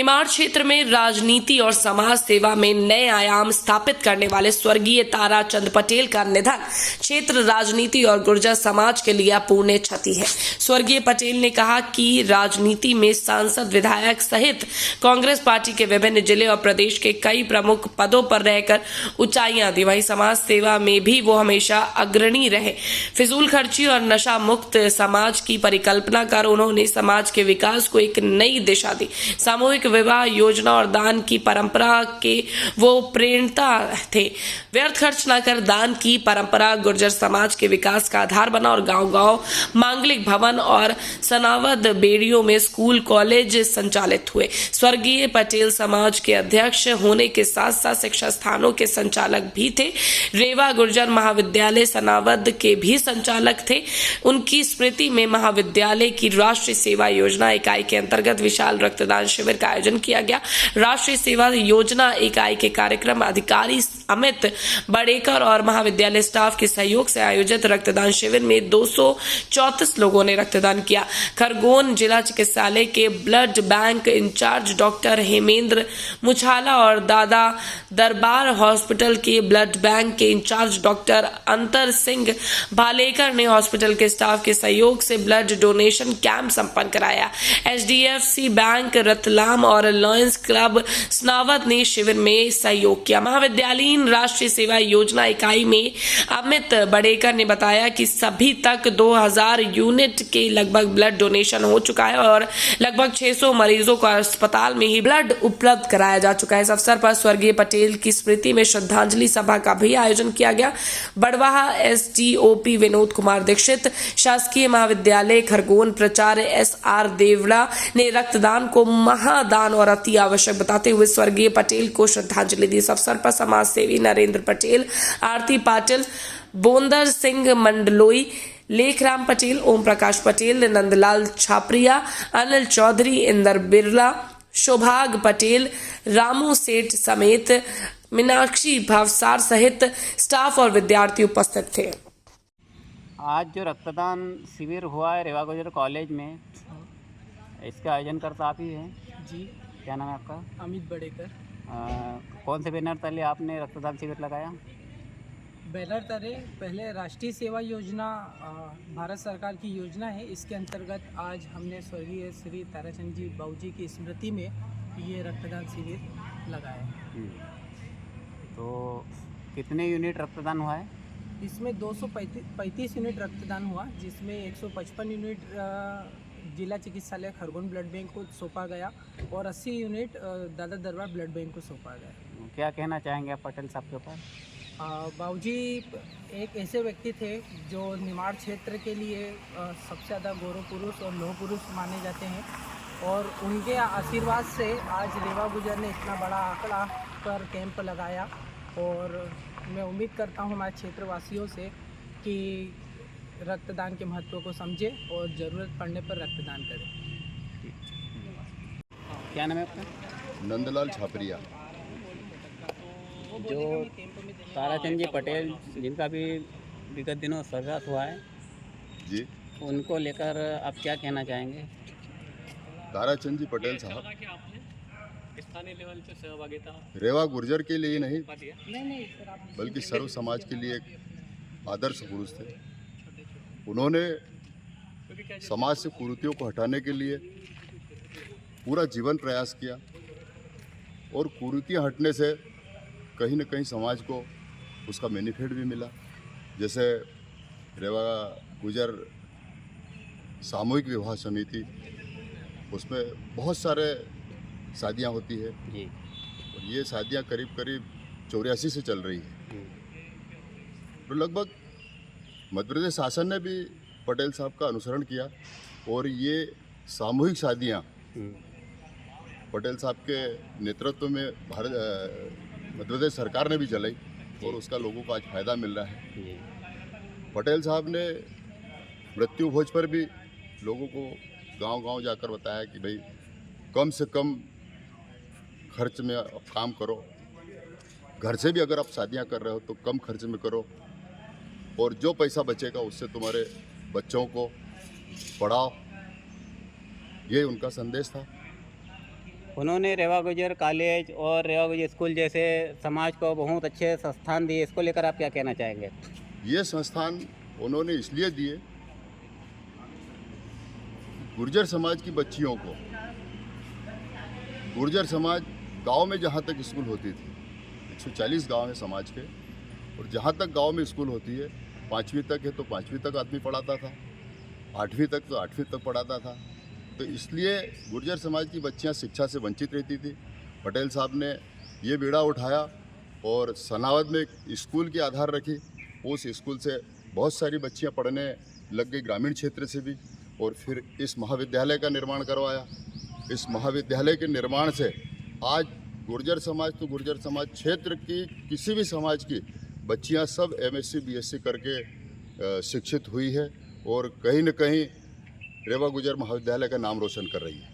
निमाड़ क्षेत्र में राजनीति और समाज सेवा में नए आयाम स्थापित करने वाले स्वर्गीय ताराचंद पटेल का निधन क्षेत्र राजनीति और गुर्जर समाज के लिए अपूरणीय क्षति है। स्वर्गीय पटेल ने कहा कि राजनीति में सांसद, विधायक सहित कांग्रेस पार्टी के विभिन्न जिले और प्रदेश के कई प्रमुख पदों पर रहकर ऊंचाइयां दी, वहीं समाज सेवा में भी वो हमेशा अग्रणी रहे। फिजूल खर्ची और नशा मुक्त समाज की परिकल्पना कर उन्होंने समाज के विकास को एक नई दिशा दी। सामूहिक विवाह योजना और दान की परंपरा के वो प्रेरणा थे। व्यर्थ खर्च न कर दान की परंपरा गुर्जर समाज के विकास का आधार बना और गांव-गांव मांगलिक भवन और सनावद बेड़ियों में स्कूल कॉलेज संचालित हुए। स्वर्गीय पटेल समाज के अध्यक्ष होने के साथ साथ शिक्षा स्थानों के संचालक भी थे। रेवा गुर्जर महाविद्यालय सनावद के भी संचालक थे। उनकी स्मृति में महाविद्यालय की राष्ट्रीय सेवा योजना इकाई के अंतर्गत विशाल रक्तदान शिविर का आयोजन किया गया। राष्ट्रीय सेवा योजना इकाई के कार्यक्रम अधिकारी अमित बड़ेकर और महाविद्यालय स्टाफ के सहयोग से आयोजित रक्तदान शिविर में 234 लोगों ने रक्तदान किया। खरगोन जिला चिकित्सालय के blood bank incharge doctor Hemendra Muchhala और दादा दरबार हॉस्पिटल के ब्लड बैंक के इंचार्ज डॉक्टर अंतर सिंह भालेकर ने हॉस्पिटल के स्टाफ के सहयोग से ब्लड डोनेशन कैंप संपन्न कराया। HDFC बैंक रतलाम और लॉयंस क्लब सनावद ने शिविर में सहयोग किया। महाविद्यालयीन राष्ट्रीय सेवा योजना इकाई में अमित बड़ेकर ने बताया कि सभी तक 2000 यूनिट के लगभग ब्लड डोनेशन हो चुका है और लगभग 600 मरीजों को अस्पताल में ही ब्लड उपलब्ध कराया जा चुका है। इस अवसर पर स्वर्गीय पटेल की स्मृति में श्रद्धांजलि सभा का भी आयोजन किया गया। बड़वाहा SDOP विनोद कुमार दीक्षित, शासकीय महाविद्यालय खरगोन प्राचार्य SR देवड़ा ने रक्तदान को महादान और अति आवश्यक बताते हुए स्वर्गीय पटेल को श्रद्धांजलि दी। इस अवसर पर समाज सेवी नरेंद्र पटेल, आरती पाटिल, बोंदर सिंह मंडलोई, लेखराम पटेल, ओम प्रकाश पटेल, नंदलाल छापरिया, अनिल चौधरी, इंदर बिरला, शोभाग पटेल, रामू सेठ समेत मीनाक्षी भावसार सहित स्टाफ और विद्यार्थी उपस्थित थे। आज जो रक्तदान शिविर हुआ है रेवा गुर्जर कॉलेज में, इसका आयोजन करता आप ही हैं जी। क्या नाम है आपका? अमित बड़ेकर। कौन से बैनर तले आपने रक्तदान शिविर लगाया? बैनर तले पहले राष्ट्रीय सेवा योजना भारत सरकार की योजना है, इसके अंतर्गत आज हमने स्वर्गीय श्री ताराचंद जी बाबूजी की स्मृति में ये रक्तदान शिविर लगाया है। तो कितने यूनिट रक्तदान हुआ है? इसमें 235 यूनिट रक्तदान हुआ, जिसमें 155 यूनिट जिला चिकित्सालय खरगोन ब्लड बैंक को सौंपा गया और 80 यूनिट दादा दरबार ब्लड बैंक को सौंपा गया। क्या कहना चाहेंगे आप पटेल साहब के ऊपर? बाबूजी एक ऐसे व्यक्ति थे जो निमाड़ क्षेत्र के लिए सबसे ज़्यादा गौरव पुरुष और लौह पुरुष माने जाते हैं और उनके आशीर्वाद से आज रेवा गुर्जर ने इतना बड़ा आंकड़ा पर कैंप लगाया और मैं उम्मीद करता हूँ हमारे क्षेत्रवासियों से कि रक्तदान के महत्व को समझे और ज़रूरत पड़ने पर रक्तदान करें। क्या नाम है आपका? नंदलाल छापरिया। जो ताराचंद जी पटेल जिनका भी विगत दिनों स्वर्गवास हुआ है जी, उनको लेकर आप क्या कहना चाहेंगे? ताराचंद जी पटेल साहब स्थानीय लेवल से सहभागिता रेवा गुर्जर के लिए नहीं बल्कि सर्व समाज के लिए एक आदर्श पुरुष थे। उन्होंने समाज से कुरीतियों को हटाने के लिए पूरा जीवन प्रयास किया और कुरीतियाँ हटने से कहीं न कहीं समाज को उसका बेनिफिट भी मिला। जैसे रेवा गुर्जर सामूहिक विवाह समिति, उसमें बहुत सारे शादियाँ होती है जी। और ये शादियाँ करीब करीब 84 से चल रही है। तो लगभग मध्य प्रदेश शासन ने भी पटेल साहब का अनुसरण किया और ये सामूहिक शादियाँ पटेल साहब के नेतृत्व में मध्य प्रदेश सरकार ने भी चलाई और उसका लोगों को आज फ़ायदा मिल रहा है। पटेल साहब ने मृत्यु भोज पर भी लोगों को गांव-गांव जाकर बताया कि भाई कम से कम खर्च में आप काम करो, घर से भी अगर आप शादियां कर रहे हो तो कम खर्च में करो और जो पैसा बचेगा उससे तुम्हारे बच्चों को पढ़ाओ। ये उनका संदेश था उन्होंने रेवा गुजर कॉलेज और रेवा गुजर स्कूल जैसे समाज को बहुत अच्छे संस्थान दिए, इसको लेकर आप क्या कहना चाहेंगे? ये संस्थान उन्होंने इसलिए दिए, गुर्जर समाज की बच्चियों को, गुर्जर समाज गांव में जहाँ तक स्कूल होती थी, 140 गांव है समाज के, और जहाँ तक गांव में स्कूल होती है 5वीं तक है तो 5वीं तक आदमी पढ़ाता था, 8वीं तक तो 8वीं तक पढ़ाता था। तो इसलिए गुर्जर समाज की बच्चियाँ शिक्षा से वंचित रहती थी। पटेल साहब ने ये बीड़ा उठाया और सनावद में एक स्कूल की आधार रखी। उस स्कूल से बहुत सारी बच्चियाँ पढ़ने लग गई, ग्रामीण क्षेत्र से भी, और फिर इस महाविद्यालय का निर्माण करवाया। इस महाविद्यालय के निर्माण से आज गुर्जर समाज तो गुर्जर समाज क्षेत्र की किसी भी समाज की बच्चियां सब MSc BSc करके शिक्षित हुई है और कहीं न कहीं रेवा गुजर महाविद्यालय का नाम रोशन कर रही है।